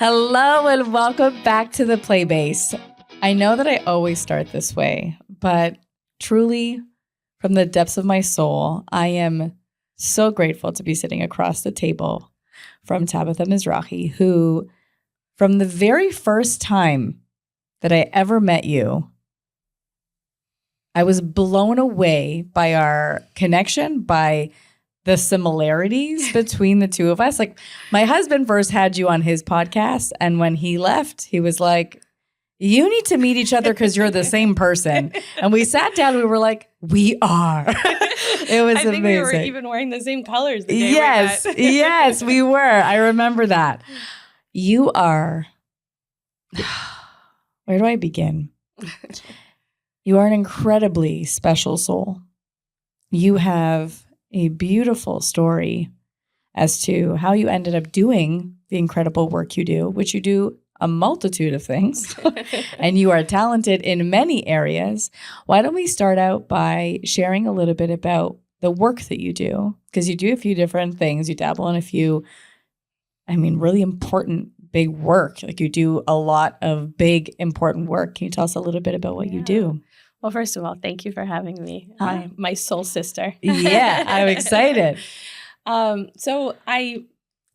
Hello and welcome back to the Playbase. I know that I always start this way, but truly, from the depths of my soul, I am so grateful to be sitting across the table from Thabatta Mizrahi, who, from the very first time that I ever met you, I was blown away by our connection, by the similarities between the two of us. Like, my husband first had you on his podcast, and when he left, he was like, you need to meet each other because you're the same person. And we sat down and we were like, we are. It was amazing. I think we were even wearing the same colors the day Yes, we met. yes, we were. I remember that. You are, where do I begin? You are an incredibly special soul. You have a beautiful story as to how you ended up doing the incredible work you do, which you do a multitude of things, and you are talented in many areas. Why don't we start out by sharing a little bit about the work that you do? Because you do a few different things. You dabble in a few, really important big work. Like, you do a lot of big, important work. Can you tell us a little bit about what you do? Well, first of all, thank you for having me, my soul sister. Yeah, I'm excited. So I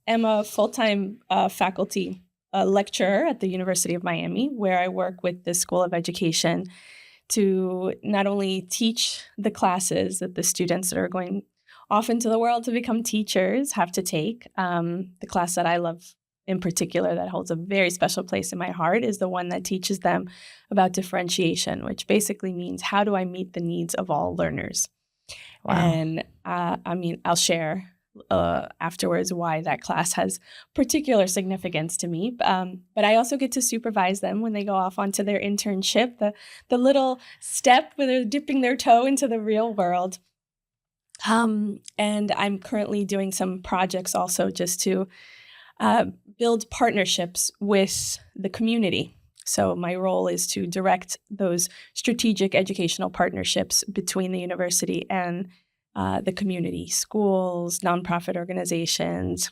am a full-time faculty lecturer at the University of Miami, where I work with the School of Education to not only teach the classes that the students that are going off into the world to become teachers have to take. The class that I love in particular, that holds a very special place in my heart, is the one that teaches them about differentiation, which basically means, how do I meet the needs of all learners? Wow. And I'll share afterwards why that class has particular significance to me. But I also get to supervise them when they go off onto their internship, the little step where they're dipping their toe into the real world. And I'm currently doing some projects also just to build partnerships with the community. So my role is to direct those strategic educational partnerships between the university and the community, schools, nonprofit organizations,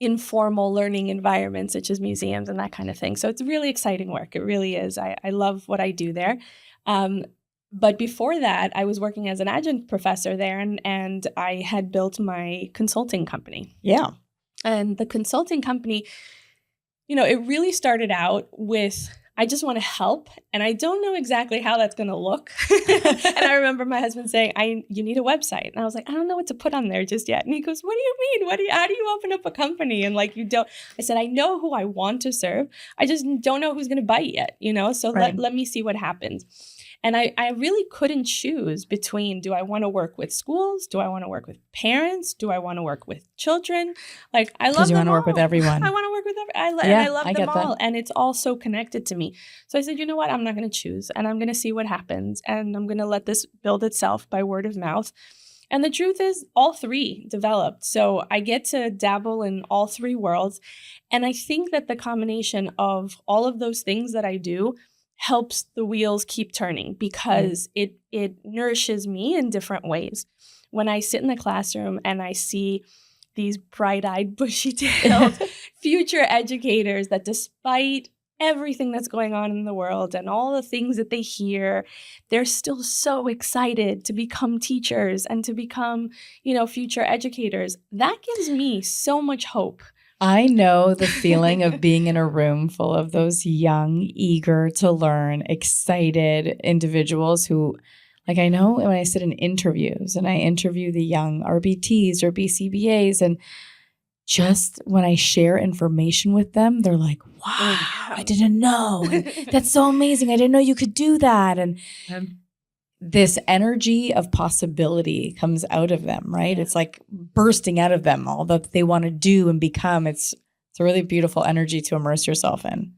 informal learning environments such as museums and that kind of thing. So it's really exciting work. It really is. I love what I do there. But before that, I was working as an adjunct professor there, and I had built my consulting company. Yeah. And the consulting company, it really started out with, I just want to help, and I don't know exactly how that's going to look. And I remember my husband saying, you need a website. And I was like, I don't know what to put on there just yet. And he goes, what do you mean? How do you open up a company? And you don't. I said, I know who I want to serve. I just don't know who's going to bite yet, So right. let me see what happens. And I really couldn't choose between, do I want to work with schools? Do I want to work with parents? Do I want to work with children? I love them all. Because you want to work with everyone. I want to work with everyone. I love them all. And it's all so connected to me. So I said, you know what? I'm not going to choose. And I'm going to see what happens. And I'm going to let this build itself by word of mouth. And the truth is, all three developed. So I get to dabble in all three worlds. And I think that the combination of all of those things that I do helps the wheels keep turning, because it nourishes me in different ways. When I sit in the classroom and I see these bright-eyed, bushy-tailed future educators that, despite everything that's going on in the world and all the things that they hear, they're still so excited to become teachers and to become, future educators. That gives me so much hope. I know the feeling of being in a room full of those young, eager to learn, excited individuals who, I know when I sit in interviews and I interview the young RBTs or BCBAs, and just when I share information with them, they're like, wow, I didn't know. That's so amazing. I didn't know you could do that. And this energy of possibility comes out of them, right? Yeah. It's like bursting out of them, all that they want to do and become. It's a really beautiful energy to immerse yourself in.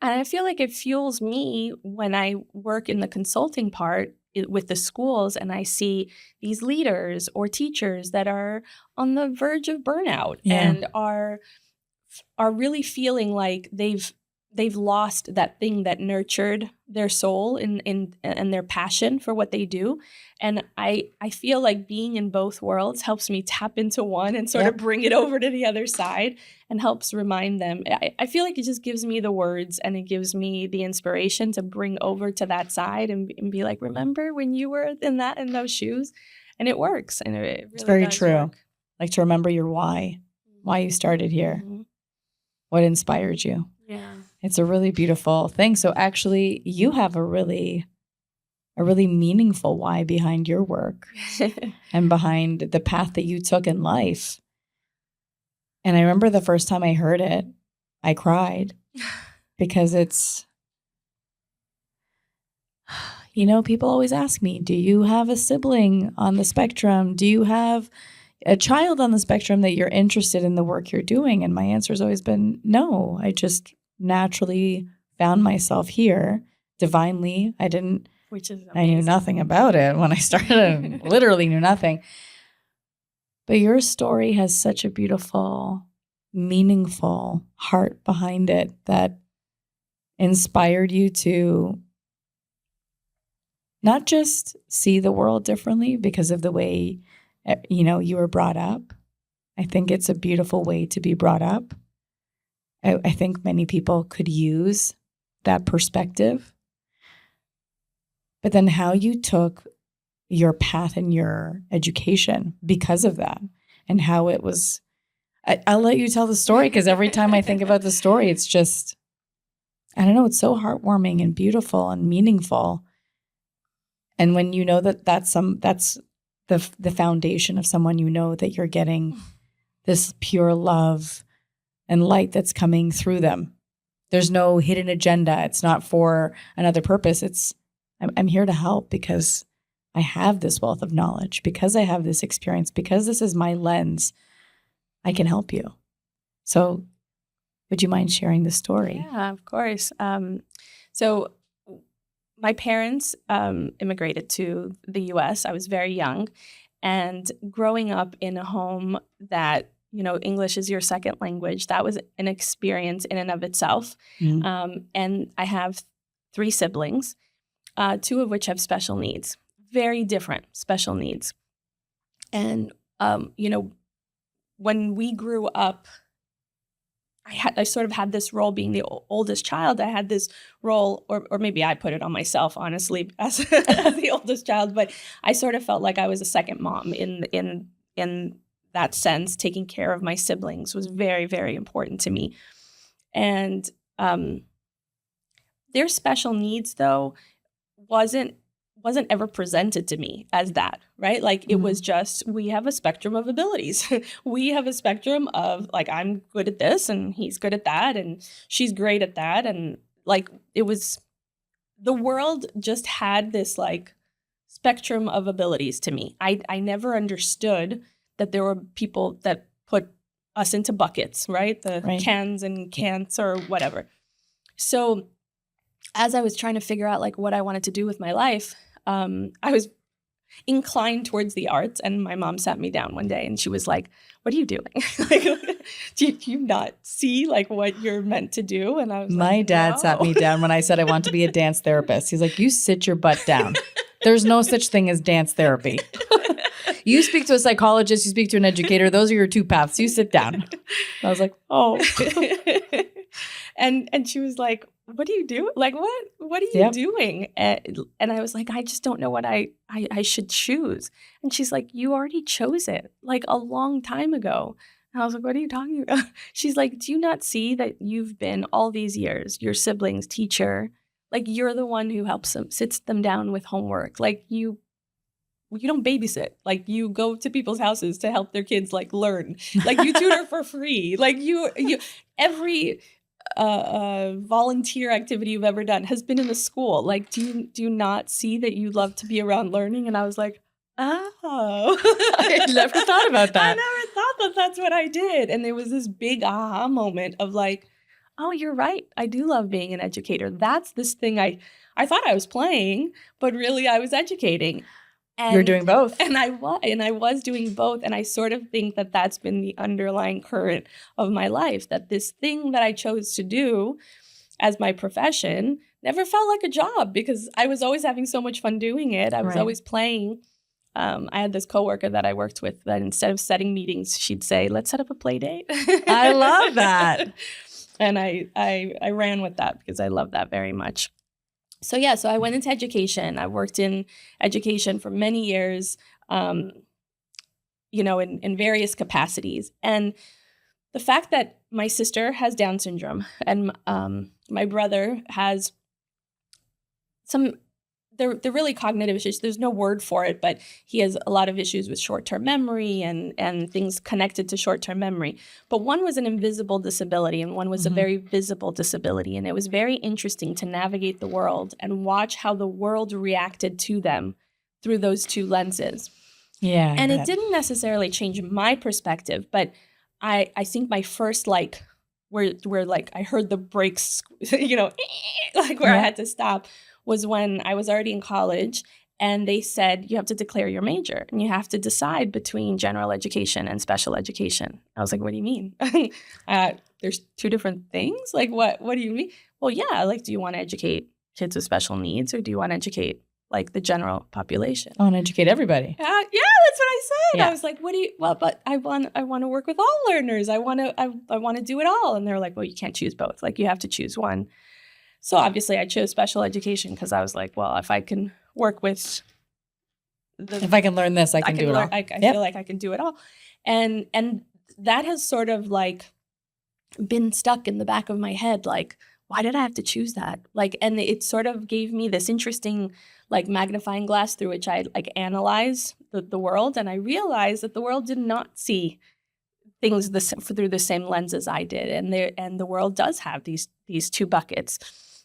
And I feel like it fuels me when I work in the consulting part with the schools, and I see these leaders or teachers that are on the verge of burnout and are really feeling like they've they've lost that thing that nurtured their soul and their passion for what they do. And I feel like being in both worlds helps me tap into one and sort of bring it over to the other side, and helps remind them. I feel like it just gives me the words, and it gives me the inspiration to bring over to that side and be like, remember when you were in those shoes? And it works. And it really it's very does true. work. Like to remember your why you started here, what inspired you. Yeah. It's a really beautiful thing. So actually, you have a really meaningful why behind your work and behind the path that you took in life. And I remember the first time I heard it, I cried because it's, people always ask me, do you have a sibling on the spectrum? Do you have a child on the spectrum that you're interested in the work you're doing? And my answer has always been no. I just naturally found myself here divinely. Which is amazing. I knew nothing about it when I started. Literally knew nothing. But your story has such a beautiful, meaningful heart behind it that inspired you to not just see the world differently because of the way, you were brought up. I think it's a beautiful way to be brought up. I think many people could use that perspective. But then how you took your path in your education because of that, and how it was, I'll let you tell the story, because every time I think about the story, it's just, I don't know, it's so heartwarming and beautiful and meaningful. And when you know that that's the foundation of someone, that you're getting this pure love and light that's coming through them. There's no hidden agenda. It's not for another purpose. I'm here to help because I have this wealth of knowledge, because I have this experience, because this is my lens. I can help you. So would you mind sharing the story? Yeah, of course. So my parents immigrated to the U.S. I was very young, and growing up in a home that, English is your second language, that was an experience in and of itself. Mm-hmm. And I have 3 siblings, 2 of which have special needs, very different special needs. And, when we grew up, I sort of had this role being the oldest child. I had this role, or maybe I put it on myself, honestly, as the oldest child. But I sort of felt like I was a second mom in that sense. Taking care of my siblings was very, very important to me. And their special needs, though, wasn't ever presented to me as that, right? Like it was just, we have a spectrum of abilities. We have a spectrum of like, I'm good at this and he's good at that and she's great at that. And like, it was, the world just had this like spectrum of abilities to me. I never understood that there were people that put us into buckets, right? The cans and can'ts or whatever. So as I was trying to figure out like what I wanted to do with my life, I was inclined towards the arts, and my mom sat me down one day and she was like, what are you doing? Like, do you not see like what you're meant to do? And I was my dad sat me down when I said I want to be a dance therapist. He's like, you sit your butt down. There's no such thing as dance therapy. You speak to a psychologist, you speak to an educator. Those are your 2 paths. You sit down. I was like, oh. And she was like, what do you do? Like, what are you doing? And I was like, I just don't know what I should choose. And she's like, you already chose it like a long time ago. And I was like, what are you talking about? She's like, do you not see that you've been all these years, your siblings' teacher? Like, you're the one who helps them, sits them down with homework. Like, you don't babysit. Like, you go to people's houses to help their kids like learn. Like, you tutor for free. Like, you every volunteer activity you've ever done has been in a school. Like, do you not see that you love to be around learning? And I was like, oh, I never thought about that. I never thought that that's what I did. And there was this big aha moment of like, oh, you're right. I do love being an educator. That's this thing I thought I was playing, but really I was educating. And you're doing both. And I was doing both. And I sort of think that that's been the underlying current of my life, that this thing that I chose to do as my profession never felt like a job because I was always having so much fun doing it. I was always playing. I had this coworker that I worked with that instead of setting meetings, she'd say, let's set up a play date. I love that. And I ran with that because I love that very much. So so I went into education. I worked in education for many years, in various capacities. And the fact that my sister has Down syndrome and my brother has they're really cognitive issues. There's no word for it, but he has a lot of issues with short-term memory and things connected to short-term memory. But one was an invisible disability and one was a very visible disability. And it was very interesting to navigate the world and watch how the world reacted to them through those two lenses. Yeah. And it didn't necessarily change my perspective, but I think my first where I heard the brakes, where I had to stop was when I was already in college and they said, you have to declare your major and you have to decide between general education and special education. I was like, what do you mean? There's two different things? Like, what do you mean? Well, yeah, do you want to educate kids with special needs or do you want to educate the general population? I want to educate everybody. Yeah, that's what I said. Yeah. I was like, but I want to work with all learners. I want to do it all. And they're like, well, you can't choose both. You have to choose one. So obviously I chose special education because I was like, well, if I can work with if I can learn this, I can do it all. I feel like I can do it all. And that has sort of been stuck in the back of my head. Why did I have to choose that? And it sort of gave me this interesting magnifying glass through which I analyze the world. And I realized that the world did not see things through the same lens as I did. And the world does have these two buckets.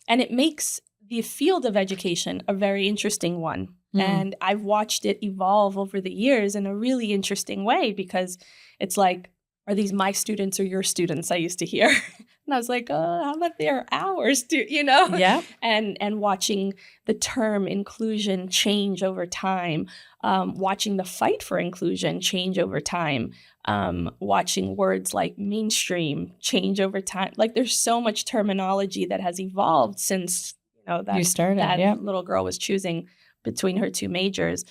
And it makes the field of education a very interesting one. And I've watched it evolve over the years in a really interesting way because it's are these my students or your students? I used to hear. And I was like, oh, how about they're ours too, Yeah. And watching the term inclusion change over time, watching the fight for inclusion change over time, watching words like mainstream change over time. There's so much terminology that has evolved since that you started, that little girl was choosing between her two majors.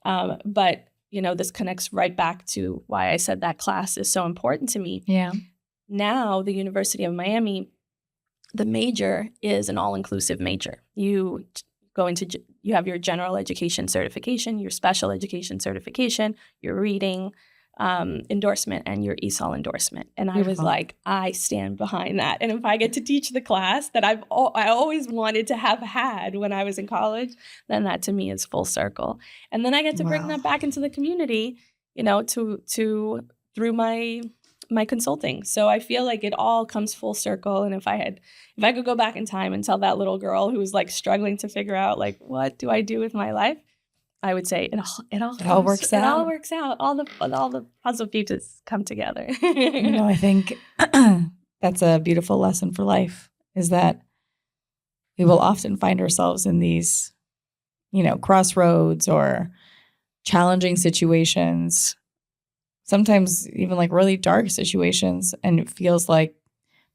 But this connects right back to why I said that class is so important to me. Yeah. Now, the University of Miami, the major is an all-inclusive major. You have your general education certification, your special education certification, your reading endorsement, and your ESOL endorsement. And I was like, I stand behind that. And if I get to teach the class that I always wanted to have had when I was in college, then that to me is full circle. And then I get to bring that back into the community, through my consulting. So I feel like it all comes full circle. And if I could go back in time and tell that little girl who was struggling to figure out what do I do with my life, I would say it all works out. It all works out. All the puzzle pieces come together. I think that's a beautiful lesson for life is that we will often find ourselves in these, crossroads or challenging situations, sometimes even really dark situations. And it feels like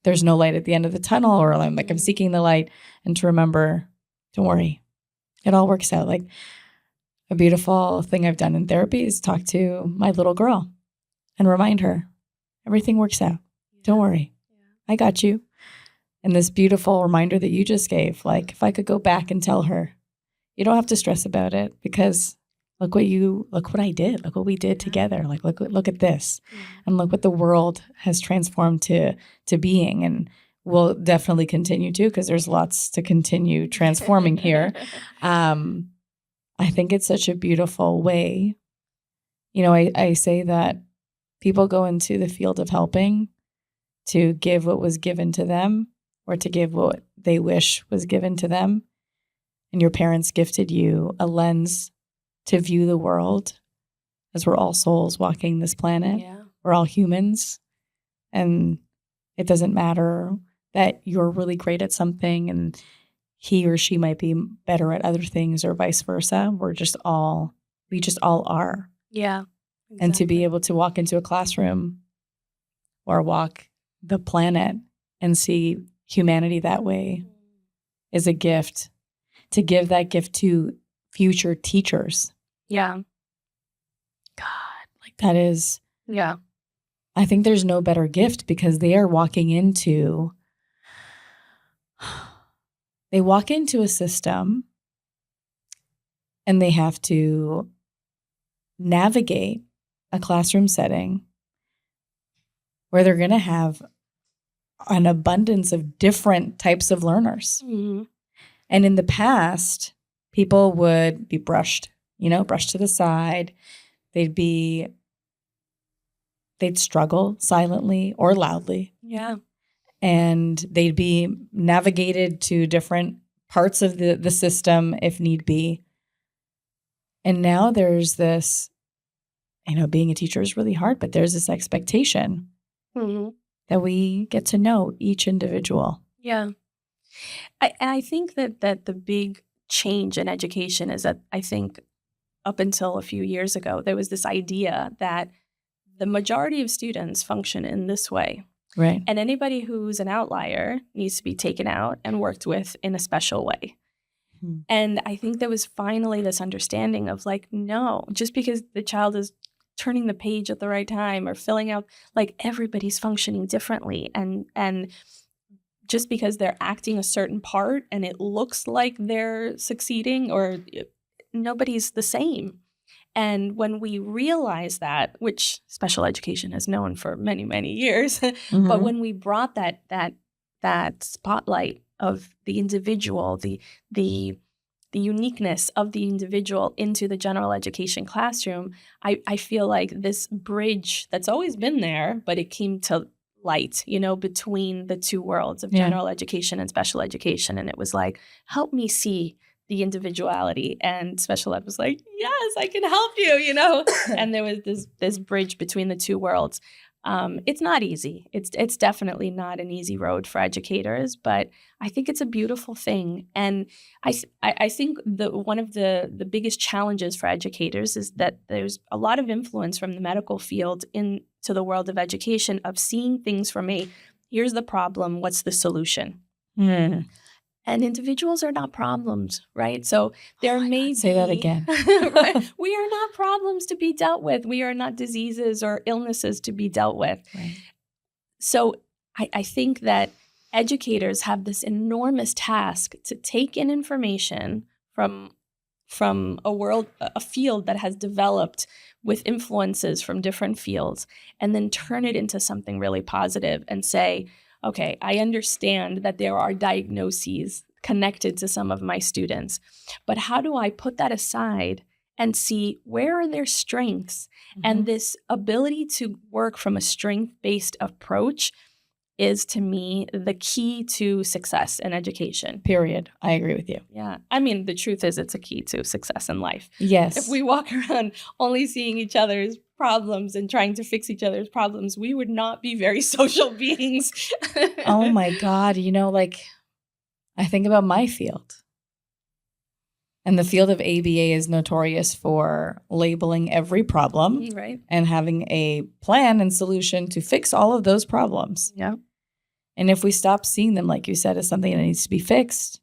there's no light at the end of the tunnel or I'm seeking the light, and to remember, don't worry, it all works out. A beautiful thing I've done in therapy is talk to my little girl and remind her, everything works out. Don't worry. I got you. And this beautiful reminder that you just gave, if I could go back and tell her, you don't have to stress about it because look what I did. Look what we did together. Look at this. And look what the world has transformed to being. And we'll definitely continue to, because there's lots to continue transforming here. I think it's such a beautiful way. I say that people go into the field of helping to give what was given to them or to give what they wish was given to them. And your parents gifted you a lens to view the world as we're all souls walking this planet. Yeah. We're all humans. And it doesn't matter that you're really great at something and he or she might be better at other things or vice versa. We just all are. Yeah. Exactly. And to be able to walk into a classroom or walk the planet and see humanity that way is a gift. To give that gift to future teachers. Yeah. God, like that is, Yeah. I think there's no better gift because they are walking into a system and they have to navigate a classroom setting where they're going to have an abundance of different types of learners. Mm-hmm. And in the past, people would be brushed to the side. They'd struggle silently or loudly. Yeah. And they'd be navigated to different parts of the system if need be. And now there's this, being a teacher is really hard, but there's this expectation that we get to know each individual. Yeah. I think that the big change in education is that I think up until a few years ago, there was this idea that the majority of students function in this way. Right. And anybody who's an outlier needs to be taken out and worked with in a special way. And I think there was finally this understanding of like, no, just because the child is turning the page at the right time or filling out, like everybody's functioning differently. And just because they're acting a certain part and it looks like they're succeeding, or nobody's the same. And when we realize that, which special education has known for many, many years, but when we brought that spotlight of the individual, the uniqueness of the individual into the general education classroom, I feel like this bridge that's always been there, but it came to light, between the two worlds of general education and special education. And it was like, help me see the individuality. And special ed was like, yes, I can help you, And there was this bridge between the two worlds. It's not easy. It's definitely not an easy road for educators, but I think it's a beautiful thing. And I think one of the biggest challenges for educators is that there's a lot of influence from the medical field into the world of education of seeing things from here's the problem, what's the solution? And individuals are not problems, right? So there may be... Say that again. Right? We are not problems to be dealt with. We are not diseases or illnesses to be dealt with. Right. So I think that educators have this enormous task to take in information from a field that has developed with influences from different fields, and then turn it into something really positive and say, okay, I understand that there are diagnoses connected to some of my students, but how do I put that aside and see where are their strengths? And this ability to work from a strength-based approach is, to me, the key to success in education. Period. I agree with you. Yeah. I mean, the truth is it's a key to success in life. Yes. If we walk around only seeing each other's problems and trying to fix each other's problems, we would not be very social beings. Oh my God. I think about my field. And the field of ABA is notorious for labeling every problem, right, and having a plan and solution to fix all of those problems. Yeah. And if we stop seeing them, like you said, as something that needs to be fixed,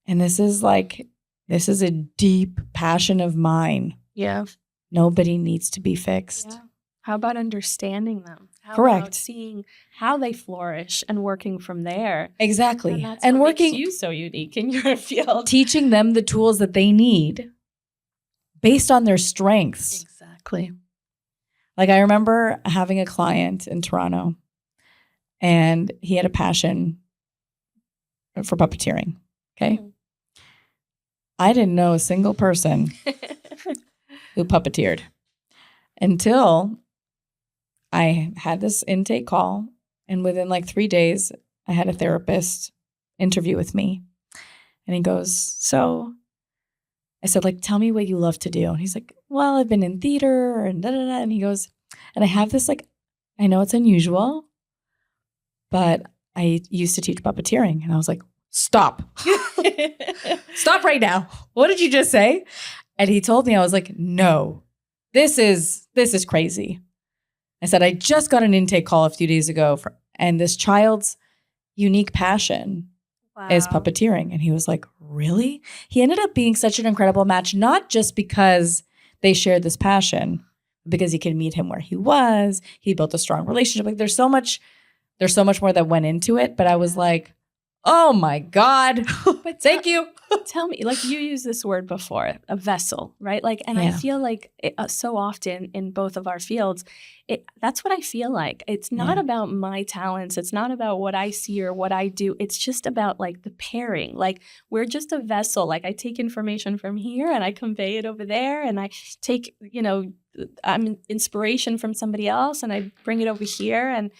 and this is a deep passion of mine. Yeah. Nobody needs to be fixed. Yeah. How about understanding them? How Correct. about seeing how they flourish and working from there? Exactly. And that's and what working, makes you so unique in your field. teaching them the tools that they need based on their strengths. Exactly. Like I remember having a client in Toronto, and he had a passion for puppeteering. Okay. I didn't know a single person who puppeteered until I had this intake call, and within 3 days, I had a therapist interview with me. And he goes, so I said, tell me what you love to do. And he's like, well, I've been in theater and da-da-da. And he goes, and I have this, I know it's unusual, but I used to teach puppeteering. And I was like, stop. Stop right now. What did you just say? And he told me, I was like, no, this is crazy. I said, I just got an intake call a few days ago and this child's unique passion is puppeteering. And he was like, really? He ended up being such an incredible match, not just because they shared this passion, because he could meet him where he was. He built a strong relationship. Like there's so much more that went into it. But I was like, oh my God, but thank you. Tell me, like you used this word before, a vessel, right? Like, and I feel like so often in both of our fields, that's what I feel like. It's not about my talents. It's not about what I see or what I do. It's just about like the pairing. Like we're just a vessel. Like I take information from here and I convey it over there, and I take, I'm inspiration from somebody else and I bring it over here. And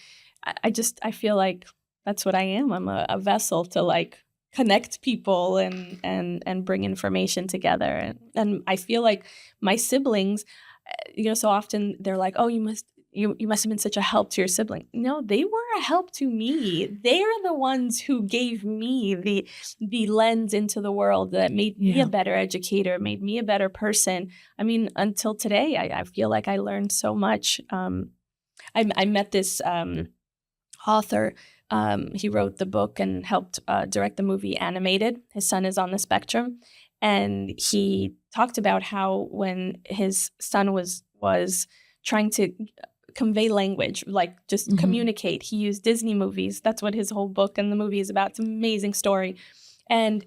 I feel like that's what I am. I'm a vessel to like connect people and bring information together. And I feel like my siblings, so often they're like, oh, you must have been such a help to your sibling. No, they were a help to me. They are the ones who gave me the lens into the world that made me a better educator, made me a better person. I mean, until today, I feel like I learned so much. I met this author. He wrote the book and helped direct the movie Animated. His son is on the spectrum. And he talked about how when his son was trying to convey language, like just communicate, he used Disney movies. That's what his whole book and the movie is about. It's an amazing story. And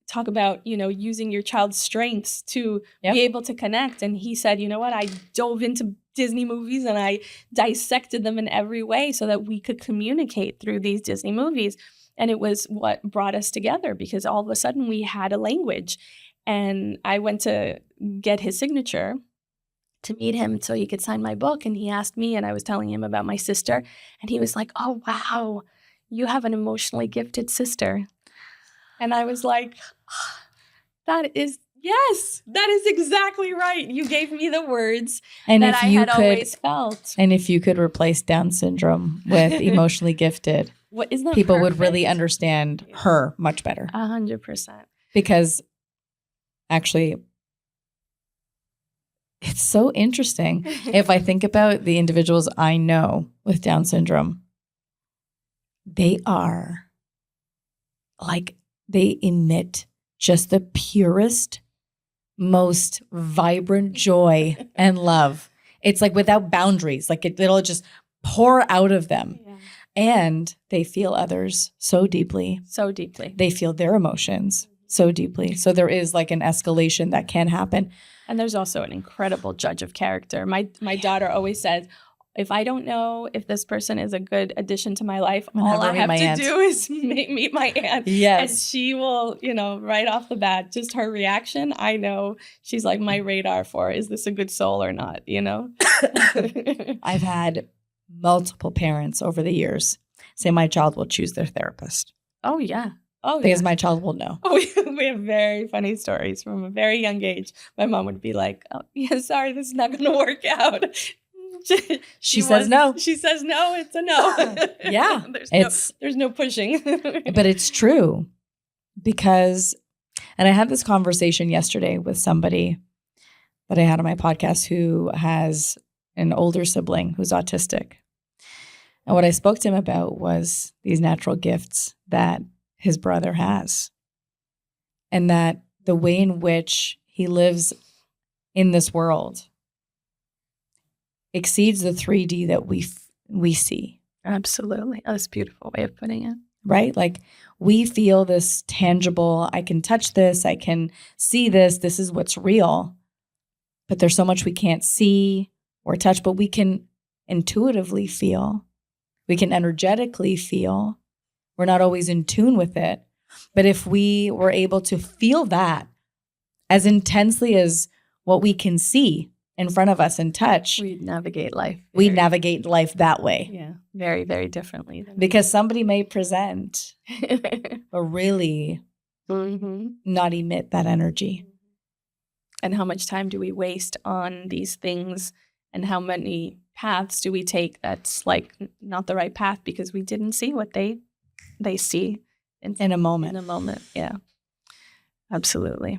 talk about, using your child's strengths to be able to connect. And he said, you know what, I dove into Disney movies and I dissected them in every way so that we could communicate through these Disney movies. And it was what brought us together because all of a sudden we had a language. And I went to get his signature to meet him so he could sign my book. And he asked me, and I was telling him about my sister. And he was like, oh, wow, you have an emotionally gifted sister. And I was like, yes, that is exactly right. You gave me the words that I had always felt. And if you could replace Down syndrome with emotionally gifted, people would really understand her much better. 100%. Because actually, it's so interesting. If I think about the individuals I know with Down syndrome, they are like, they emit just the purest, most vibrant joy and love. It's like without boundaries, like it'll just pour out of them. Yeah. And they feel others so deeply. So deeply. They feel their emotions so deeply. So there is like an escalation that can happen. And there's also an incredible judge of character. My daughter always says, if I don't know if this person is a good addition to my life, all I have to do is meet my aunt. Yes. And she will, right off the bat, just her reaction, I know she's like my radar for, is this a good soul or not, I've had multiple parents over the years say my child will choose their therapist. Oh, yeah. Oh, because my child will know. Oh, we have very funny stories from a very young age. My mom would be like, oh, yeah, sorry, this is not going to work out. She says no. She says no, it's a no. Yeah. There's no pushing. But it's true because, and I had this conversation yesterday with somebody that I had on my podcast who has an older sibling who's autistic. And what I spoke to him about was these natural gifts that his brother has. And that the way in which he lives in this world exceeds the 3D that we see. Absolutely. That's a beautiful way of putting it. Right? Like we feel this tangible, I can touch this, I can see this is what's real. But there's so much we can't see or touch, but we can intuitively feel. We can energetically feel. We're not always in tune with it. But if we were able to feel that as intensely as what we can see in front of us and touch, we'd navigate life. We navigate life that way. Yeah, very, very differently. Because somebody may present, but really not emit that energy. And how much time do we waste on these things? And how many paths do we take that's like not the right path because we didn't see what they see in a moment. In a moment, yeah, absolutely.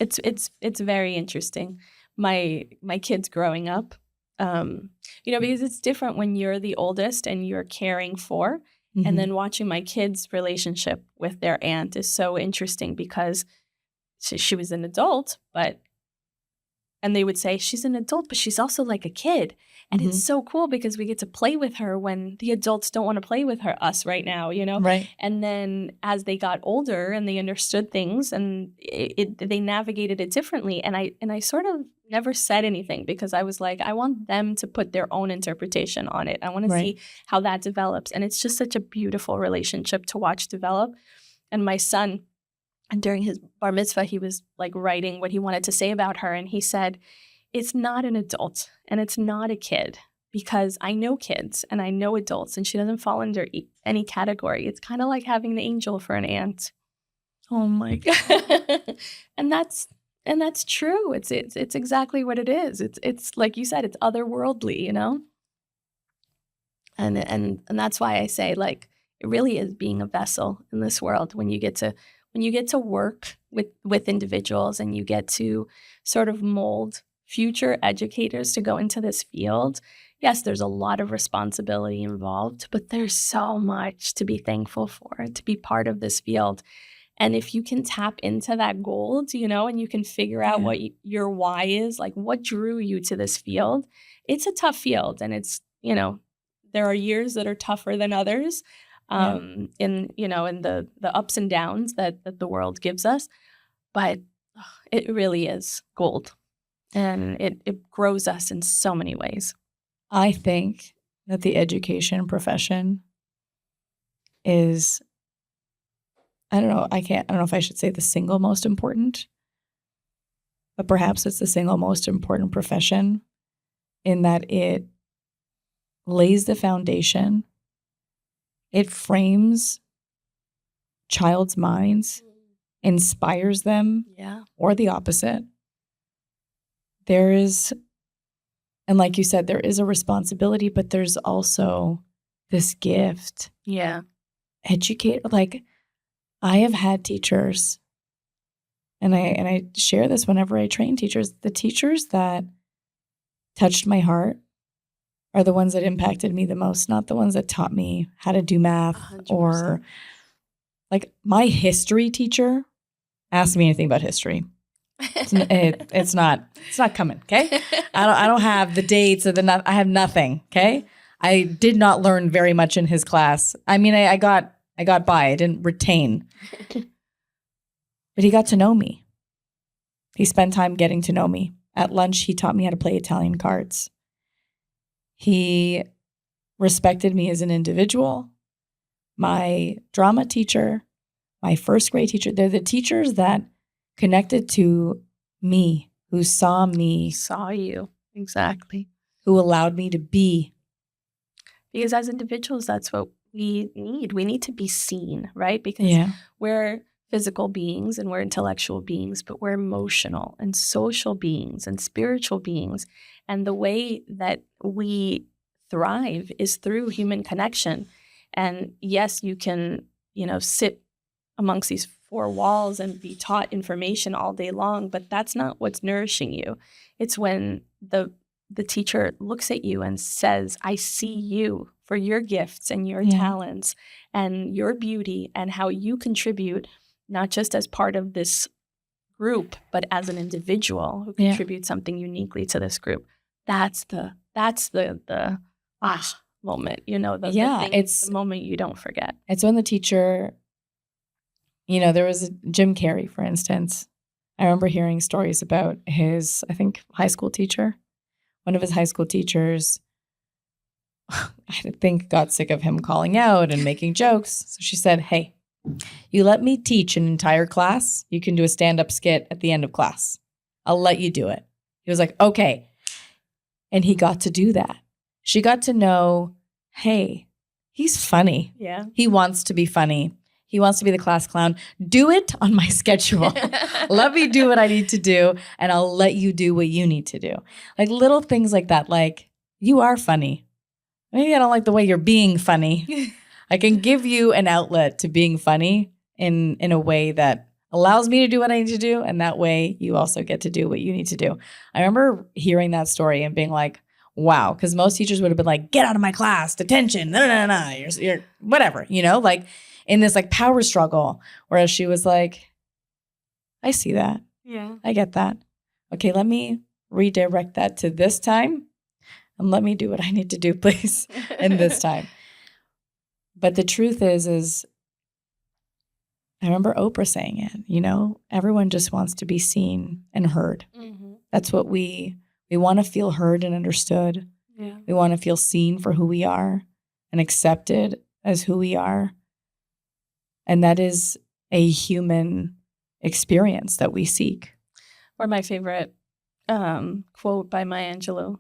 It's very interesting. My kids growing up, because it's different when you're the oldest and you're caring for, Mm-hmm. And then watching my kids' relationship with their aunt is so interesting because she was an adult, and they would say, she's an adult, but she's also like a kid. And Mm-hmm. it's so cool because we get to play with her when the adults don't want to play with us right now, Right. And then as they got older and they understood things and they navigated it differently. And I sort of never said anything because I was like, I want them to put their own interpretation on it. I want to see how that develops. And it's just such a beautiful relationship to watch develop. And my son, and during his bar mitzvah, he was like writing what he wanted to say about her. And he said, it's not an adult and it's not a kid because I know kids and I know adults and she doesn't fall under any category. It's kind of like having an angel for an aunt. Oh my God. And that's true. It's exactly what it is. It's like you said, it's otherworldly, And that's why I say, like, it really is being a vessel in this world when you get to work with individuals and you get to sort of mold future educators to go into this field. Yes, there's a lot of responsibility involved, but there's so much to be thankful for, to be part of this field. And if you can tap into that gold, and you can figure out what your why is, like what drew you to this field, it's a tough field. And it's, there are years that are tougher than others. In the ups and downs that the world gives us, but it really is gold, and it grows us in so many ways. I think that the education profession is, I don't know if I should say the single most important, but perhaps it's the single most important profession in that it lays the foundation. It frames child's minds, inspires them, or the opposite. There is, and like you said, there is a responsibility, but there's also this gift. Yeah. Educate, like I have had teachers, and I share this whenever I train teachers, the teachers that touched my heart are the ones that impacted me the most, not the ones that taught me how to do math 100%. Or like my history teacher asked me anything about history. It's not coming. Okay. I don't have the dates or I have nothing. Okay. I did not learn very much in his class. I mean, I got by, I didn't retain, but he got to know me. He spent time getting to know me. At lunch, he taught me how to play Italian cards. He respected me as an individual. My drama teacher, my first grade teacher, they're the teachers that connected to me, who saw me. Saw you. Exactly. Who allowed me to be. Because as individuals, that's what we need. We need to be seen, right? Because we're physical beings and we're intellectual beings, but we're emotional and social beings and spiritual beings. And the way that we thrive is through human connection. And yes, you can, sit amongst these four walls and be taught information all day long, but that's not what's nourishing you. It's when the teacher looks at you and says, I see you for your gifts and your talents and your beauty and how you contribute, not just as part of this group, but as an individual who contributes something uniquely to this group. That's the moment, it's the moment you don't forget. It's when the teacher, there was Jim Carrey, for instance. I remember hearing stories about his, I think, high school teacher. One of his high school teachers, I think, got sick of him calling out and making jokes. So she said, hey, you let me teach an entire class, you can do a stand-up skit at the end of class. I'll let you do it. He was like, okay. And he got to do that. She got to know, hey, he's funny. Yeah. He wants to be funny. He wants to be the class clown. Do it on my schedule. Let me do what I need to do, and I'll let you do what you need to do. Like little things like that. Like, you are funny. Maybe I don't like the way you're being funny. I can give you an outlet to being funny in a way that allows me to do what I need to do, and that way you also get to do what you need to do. I remember hearing that story and being like, wow. Because most teachers would have been like, get out of my class, detention, no, you're whatever, like in this like power struggle. Whereas she was like, I see that. Yeah. I get that. Okay, let me redirect that to this time and let me do what I need to do, please, in this time. But the truth is I remember Oprah saying it, everyone just wants to be seen and heard. Mm-hmm. That's what we want to feel heard and understood. Yeah. We want to feel seen for who we are and accepted as who we are. And that is a human experience that we seek. Or my favorite quote by Maya Angelou,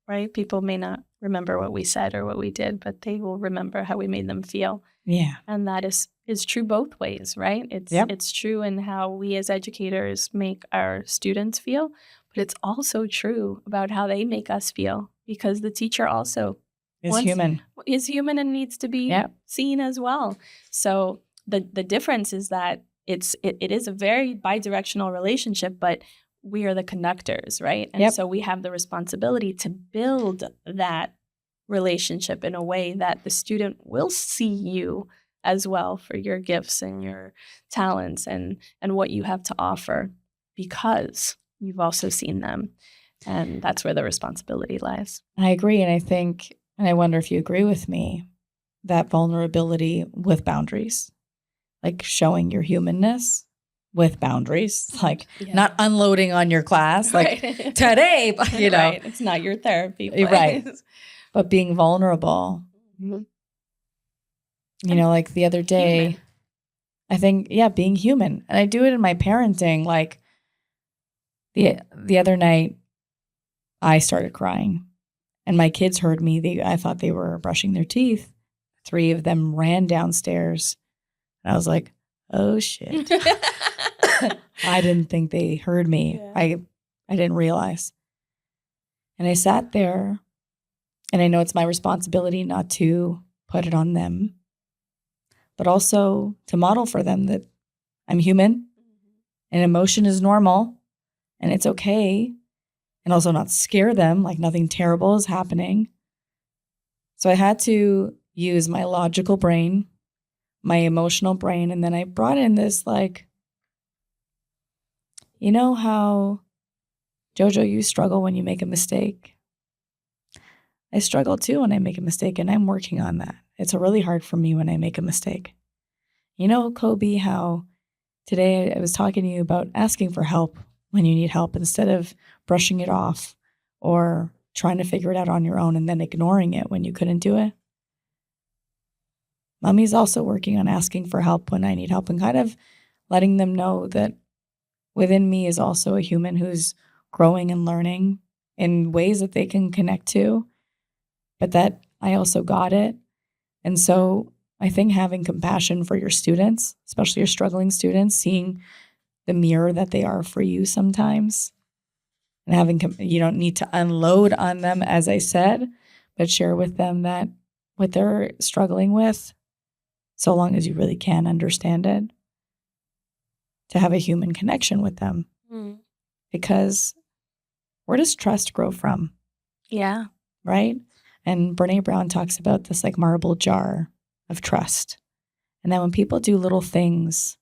right? People may not remember what we said or what we did, but they will remember how we made them feel. Yeah. And that is true both ways, right? It's true in how we as educators make our students feel, but it's also true about how they make us feel, because the teacher also is human and needs to be seen as well. So the difference is that it is a very bidirectional relationship, but we are the conductors, right? And so we have the responsibility to build that relationship in a way that the student will see you as well for your gifts and your talents and what you have to offer, because you've also seen them. And that's where the responsibility lies. I agree. And I think, and I wonder if you agree with me, that vulnerability with boundaries, like showing your humanness with boundaries, like not unloading on your class, like today, Right. It's not your therapy place. Right. But being vulnerable, like the other day, human. I think, being human. And I do it in my parenting. Like the other night, I started crying and my kids heard me. I thought they were brushing their teeth. 3 of them ran downstairs. And I was like, oh shit. I didn't think they heard me. Yeah. I didn't realize. And I sat there, and I know it's my responsibility not to put it on them, but also to model for them that I'm human and emotion is normal and it's okay, and also not scare them like nothing terrible is happening. So I had to use my logical brain, my emotional brain, and then I brought in this like, you know how, Jojo, you struggle when you make a mistake? I struggle too when I make a mistake, and I'm working on that. It's really hard for me when I make a mistake. You know, Kobe, how today I was talking to you about asking for help when you need help instead of brushing it off or trying to figure it out on your own and then ignoring it when you couldn't do it. Mommy's also working on asking for help when I need help and kind of letting them know that within me is also a human who's growing and learning in ways that they can connect to, but that I also got it. And so I think having compassion for your students, especially your struggling students, seeing the mirror that they are for you sometimes, and having, you don't need to unload on them, as I said, but share with them that what they're struggling with, so long as you really can understand it, to have a human connection with them. Because where does trust grow from? Yeah. Right? And Brene Brown talks about this like marble jar of trust. And that when people do little things,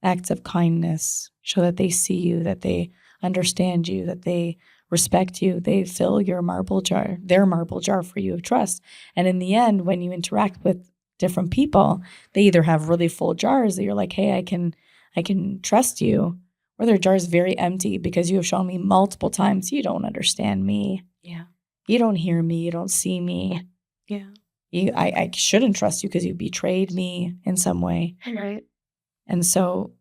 acts of kindness, show that they see you, that they understand you, that they respect you, they fill your marble jar, their marble jar for you of trust. And in the end, when you interact with different people, they either have really full jars that you're like, hey, I can trust you, or their jar is very empty because you have shown me multiple times you don't understand me. Yeah. You don't hear me. You don't see me. Yeah. I shouldn't trust you because you betrayed me in some way. Right. And so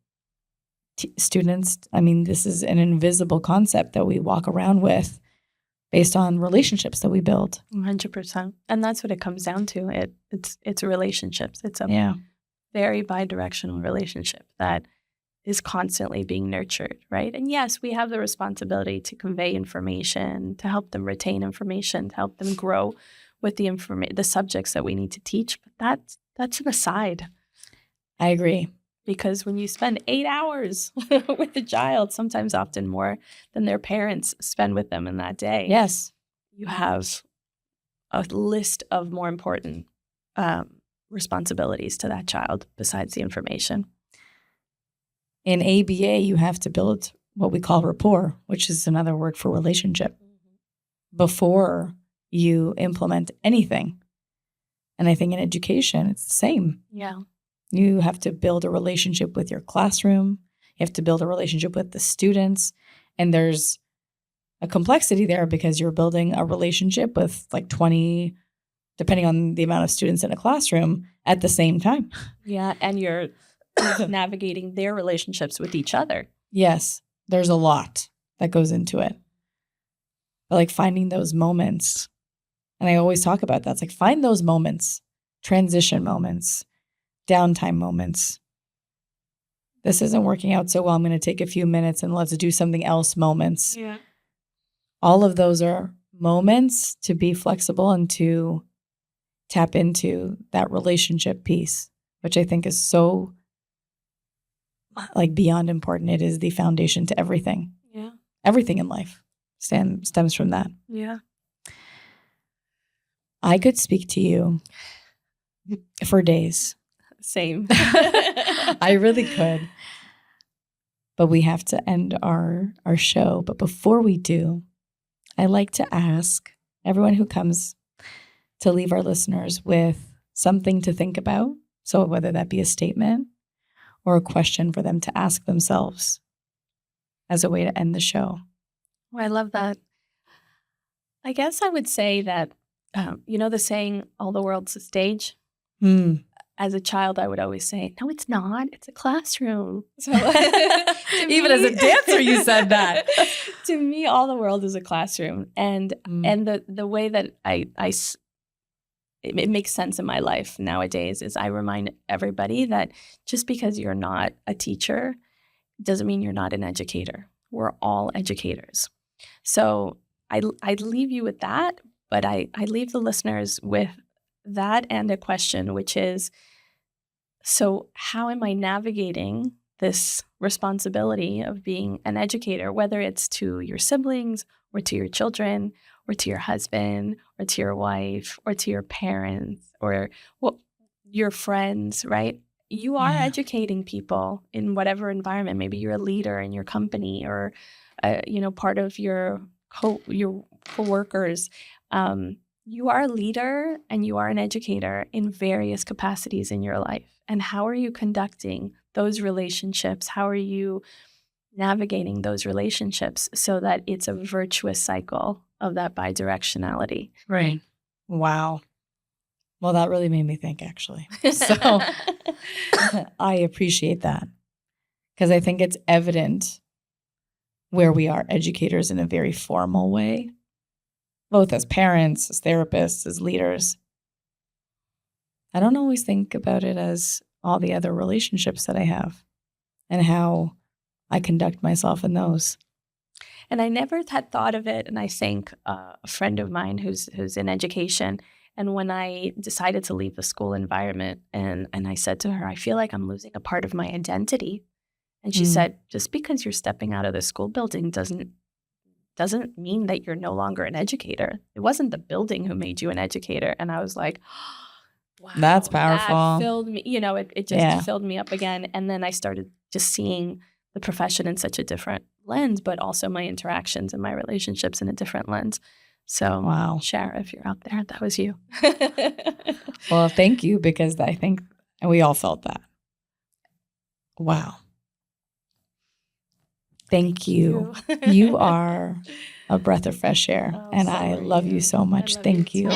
students, I mean, this is an invisible concept that we walk around with based on relationships that we build. 100%. And that's what it comes down to. It's relationships. It's a very bi-directional relationship that is constantly being nurtured, right? And yes, we have the responsibility to convey information, to help them retain information, to help them grow with the subjects that we need to teach. But that's an aside. I agree. Because when you spend 8 hours with the child, sometimes often more than their parents spend with them in that day, Yes. you have a list of more important responsibilities to that child besides the information. In ABA, you have to build what we call rapport, which is another word for relationship, before you implement anything. And I think in education, it's the same. Yeah. You have to build a relationship with your classroom. You have to build a relationship with the students. And there's a complexity there because you're building a relationship with like 20, depending on the amount of students in a classroom at the same time. Yeah. And you're navigating their relationships with each other. Yes, there's a lot that goes into it. But like finding those moments, and I always talk about that. It's like find those moments, transition moments, downtime moments. This isn't working out so well. I'm going to take a few minutes and let's do something else moments. Yeah. All of those are moments to be flexible and to tap into that relationship piece, which I think is so like beyond important. It is the foundation to everything. Yeah. Everything in life stems from that. Yeah. I could speak to you for days. Same. I really could. But we have to end our show. But before we do, I like to ask everyone who comes to leave our listeners with something to think about. So whether that be a statement or a question for them to ask themselves as a way to end the show. Oh, I love that. I guess I would say that, you know the saying, all the world's a stage? As a child, I would always say, no, it's not. It's a classroom. So, Even as a dancer, you said that. To me, all the world is a classroom. And the way that it makes sense in my life nowadays is I remind everybody that just because you're not a teacher doesn't mean you're not an educator. We're all educators. So I'd leave you with that, but I leave the listeners with that and a question, which is, so how am I navigating this responsibility of being an educator, whether it's to your siblings or to your children or to your husband or to your wife or to your parents or your friends, right? You are educating people in whatever environment. Maybe you're a leader in your company or, part of your coworkers. You are a leader and you are an educator in various capacities in your life. And how are you conducting those relationships? How are you navigating those relationships so that it's a virtuous cycle of that bidirectionality? Right. Wow. Well, that really made me think, actually. So I appreciate that because I think it's evident where we are educators in a very formal way, both as parents, as therapists, as leaders. I don't always think about it as all the other relationships that I have and how I conduct myself in those. And I never had thought of it. And I thank a friend of mine who's in education. And when I decided to leave the school environment and I said to her, I feel like I'm losing a part of my identity. And she said, just because you're stepping out of the school building doesn't mean that you're no longer an educator. It wasn't the building who made you an educator. And I was like, wow, that's powerful. That filled me, it just filled me up again. And then I started just seeing the profession in such a different lens, but also my interactions and my relationships in a different lens. So, wow. Shara, if you're out there, that was you. Well, thank you, because I think we all felt that. Wow. Thank you. You are a breath of fresh air, and I love you so much. Thank you.